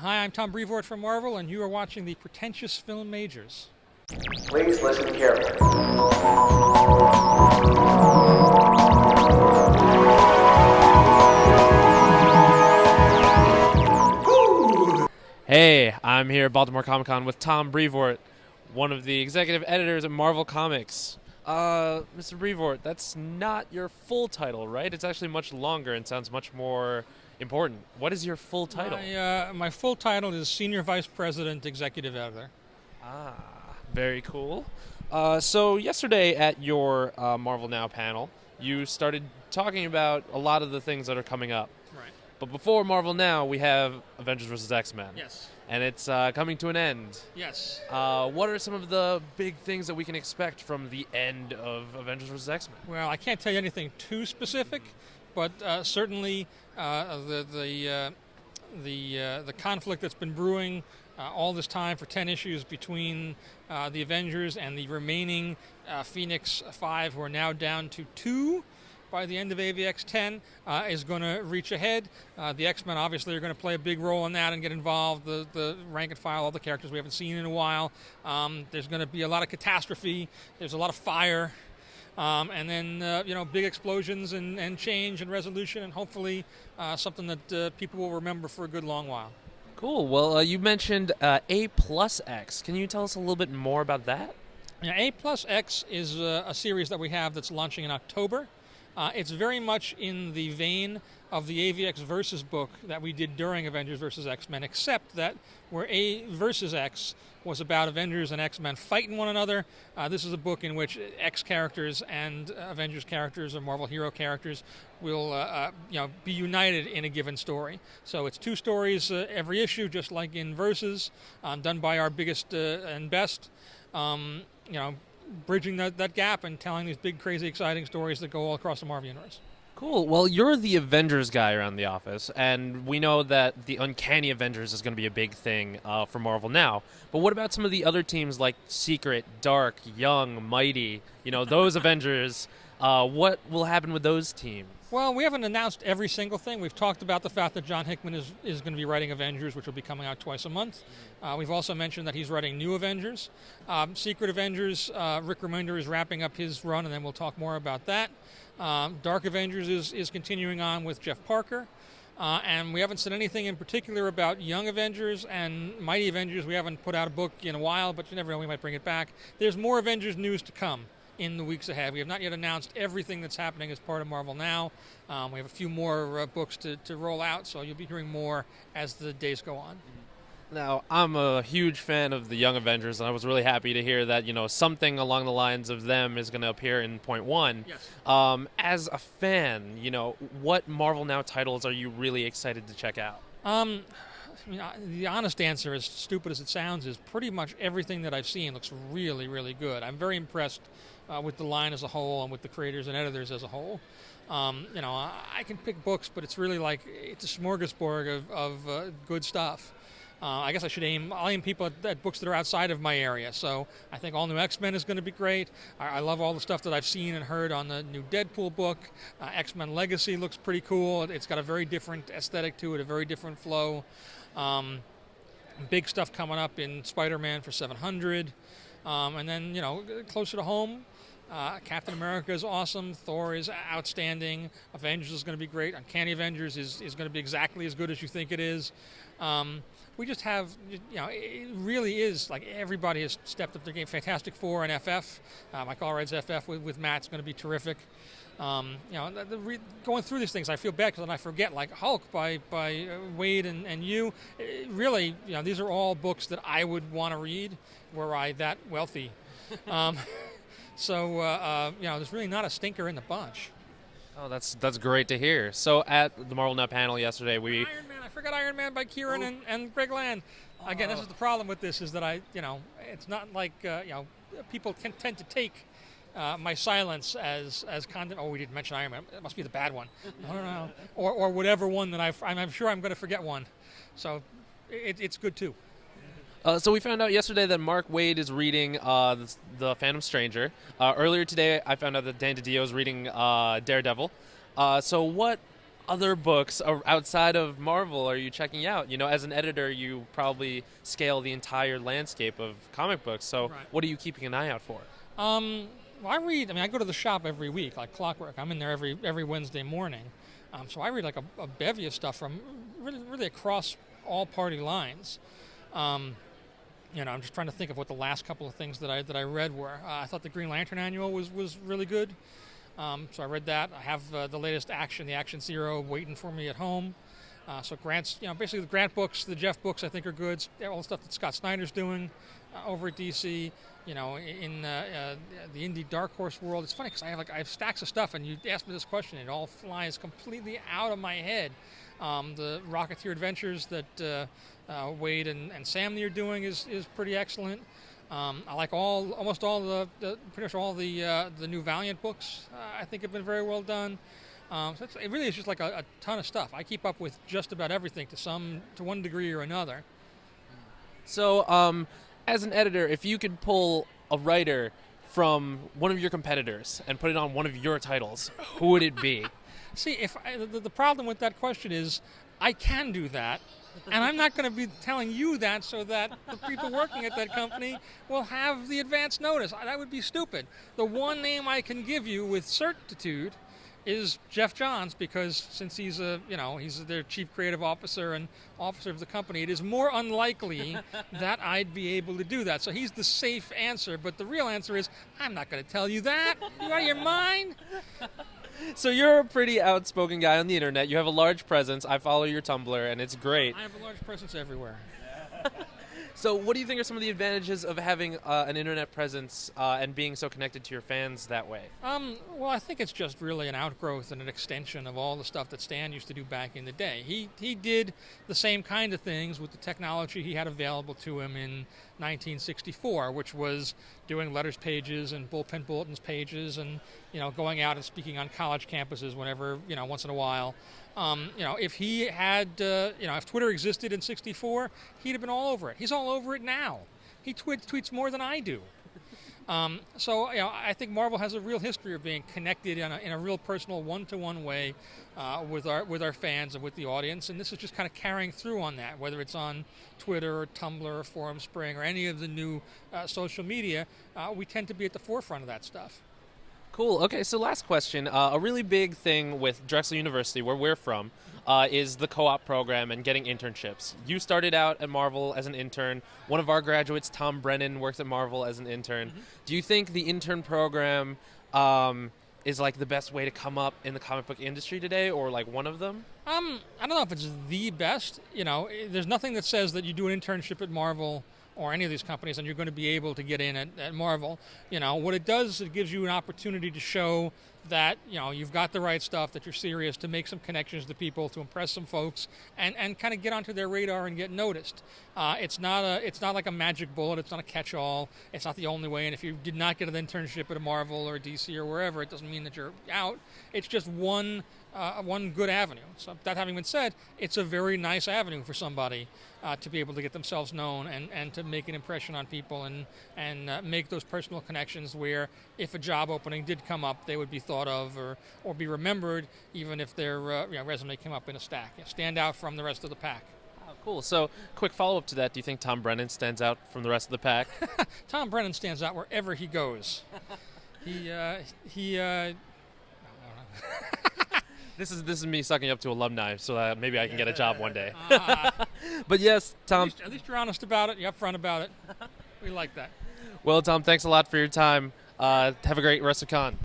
Hi, I'm Tom Brevoort from Marvel, and you are watching the Pretentious Film Majors. Please listen carefully. Hey, I'm here at Baltimore Comic Con with Tom Brevoort, one of the executive editors at Marvel Comics. Mr. Brevoort, that's not your full title, right? It's actually much longer and sounds much more important. What is your full title? My full title is Senior Vice President, Executive Editor. Ah, very cool. So yesterday at your Marvel Now panel, you started talking about a lot of the things that are coming up. Right. But before Marvel Now, we have Avengers vs. X-Men. Yes. And it's coming to an end. Yes. What are some of the big things that we can expect from the end of Avengers vs. X-Men? Well, I can't tell you anything too specific, but certainly the conflict that's been brewing all this time for 10 issues between the Avengers and the remaining Phoenix 5, who are now down to 2 by the end of AVX 10, is going to reach ahead. The X-Men obviously are going to play a big role in that and get involved. The rank and file, all the characters we haven't seen in a while. There's going to be a lot of catastrophe. There's a lot of fire. And then, big explosions and change and resolution, and hopefully something that people will remember for a good long while. Cool. Well, you mentioned A+X. Can you tell us a little bit more about that? Yeah, A+X is a series that we have that's launching in October. It's very much in the vein of the AVX Versus book that we did during Avengers vs. X-Men, except that where A versus X was about Avengers and X-Men fighting one another, this is a book in which X characters and Avengers characters or Marvel hero characters will be united in a given story. So it's 2 stories every issue, just like in Versus, done by our biggest and best. Bridging that gap and telling these big, crazy, exciting stories that go all across the Marvel Universe. Cool. Well, you're the Avengers guy around the office, and we know that the Uncanny Avengers is going to be a big thing for Marvel now. But what about some of the other teams like Secret, Dark, Young, Mighty? Those Avengers. What will happen with those teams? Well, we haven't announced every single thing. We've talked about the fact that John Hickman is going to be writing Avengers, which will be coming out twice a month. We've also mentioned that he's writing New Avengers. Secret Avengers, Rick Remender is wrapping up his run, and then we'll talk more about that. Dark Avengers is continuing on with Jeff Parker. And we haven't said anything in particular about Young Avengers and Mighty Avengers. We haven't put out a book in a while, but you never know, we might bring it back. There's more Avengers news to come in the weeks ahead. We have not yet announced everything that's happening as part of Marvel Now. We have a few more books to roll out, so you'll be hearing more as the days go on. Now, I'm a huge fan of the Young Avengers, and I was really happy to hear that, something along the lines of them is going to appear in Point One. Yes. As a fan, what Marvel Now titles are you really excited to check out? The honest answer, as stupid as it sounds, is pretty much everything that I've seen looks really, really good. I'm very impressed with the line as a whole and with the creators and editors as a whole. I can pick books, but it's really like it's a smorgasbord of good stuff. I guess I'll aim people at books that are outside of my area. So I think All New X-Men is going to be great. I love all the stuff that I've seen and heard on the new Deadpool book. X-Men Legacy looks pretty cool. It's got a very different aesthetic to it, a very different flow. Big stuff coming up in Spider-Man for 700. And then, closer to home, Captain America is awesome. Thor is outstanding. Avengers is going to be great. Uncanny Avengers is going to be exactly as good as you think it is. We just have, it really is like everybody has stepped up their game. Fantastic Four and FF. My Coloride's FF with Matt's going to be terrific. Going through these things, I feel bad because then I forget, like Hulk by Wade and you. Really, these are all books that I would want to read were I that wealthy. So there's really not a stinker in the bunch. Oh, that's great to hear. So at the Marvel Now panel yesterday, Iron Man. I forgot Iron Man by Kieran and Greg Land. Again, this is the problem with this, is that it's not like people can tend to take my silence as content. Oh, we didn't mention Iron Man. It must be the bad one. No. Or whatever one that I'm sure I'm going to forget one. So it's good too. So we found out yesterday that Mark Waid is reading The Phantom Stranger. Earlier today, I found out that Dan DiDio is reading Daredevil. So what other books outside of Marvel are you checking out? You know, as an editor, you probably scale the entire landscape of comic books. So, Right. what are you keeping an eye out for? Well, I read. I mean, I go to the shop every week, like clockwork. I'm in there every Wednesday morning. So I read like a bevy of stuff from really across all party lines. I'm just trying to think of what the last couple of things that I read were. I thought the Green Lantern annual was really good. So I read that. I have the latest the Action Zero, waiting for me at home. So Grant's, basically the Grant books, the Jeff books, I think are good. All the stuff that Scott Snyder's doing over at DC. In the indie Dark Horse world, it's funny because I have stacks of stuff, and you ask me this question, it all flies completely out of my head. The Rocketeer Adventures that Wade and Sam are doing is pretty excellent. I like almost all pretty much all the new Valiant books. I think have been very well done. So it really is just like a ton of stuff. I keep up with just about everything to one degree or another. So, as an editor, if you could pull a writer from one of your competitors and put it on one of your titles, who would it be? See, the problem with that question is I can do that, and I'm not going to be telling you that so that the people working at that company will have the advance notice. That would be stupid. The one name I can give you with certitude is Jeff Johns, because since he's their chief creative officer and officer of the company, it is more unlikely that I'd be able to do that. So he's the safe answer, but the real answer is I'm not going to tell you that. You out of your mind? So you're a pretty outspoken guy on the internet. You have a large presence. I follow your Tumblr, and it's great. I have a large presence everywhere. So what do you think are some of the advantages of having an internet presence and being so connected to your fans that way? Well, I think it's just really an outgrowth and an extension of all the stuff that Stan used to do back in the day. He did the same kind of things with the technology he had available to him in 1964, which was doing letters pages and bullpen bulletins pages and, going out and speaking on college campuses whenever, once in a while. If he had, if Twitter existed in '64, he'd have been all over it. He's all over it now. He tweets more than I do. I think Marvel has a real history of being connected in a real personal, one-to-one way with our fans and with the audience, and this is just kind of carrying through on that. Whether it's on Twitter or Tumblr or Forum Spring or any of the new social media, we tend to be at the forefront of that stuff. Cool. Okay, so last question. A really big thing with Drexel University, where we're from, is the co-op program and getting internships. You started out at Marvel as an intern. One of our graduates, Tom Brennan, works at Marvel as an intern. Mm-hmm. Do you think the intern program is like the best way to come up in the comic book industry today, or like one of them? I don't know if it's the best. There's nothing that says that you do an internship at Marvel or any of these companies and you're going to be able to get in at Marvel. What it does, it gives you an opportunity to show that you've got the right stuff, that you're serious, to make some connections to people, to impress some folks, and kind of get onto their radar and get noticed. It's not like a magic bullet. It's not a catch-all. It's not the only way. And if you did not get an internship at a Marvel or DC or wherever, it doesn't mean that you're out. It's just one good avenue. So that having been said, it's a very nice avenue for somebody to be able to get themselves known and to make an impression on people and make those personal connections where if a job opening did come up, they would be thought of or be remembered, even if their resume came up in a stack. Stand out from the rest of the pack. Oh, cool. So, quick follow-up to that. Do you think Tom Brennan stands out from the rest of the pack? Tom Brennan stands out wherever he goes. This is me sucking up to alumni, so maybe I can get a job one day. But yes, Tom. At least you're honest about it. You're upfront about it. We like that. Well, Tom, thanks a lot for your time. Have a great rest of con.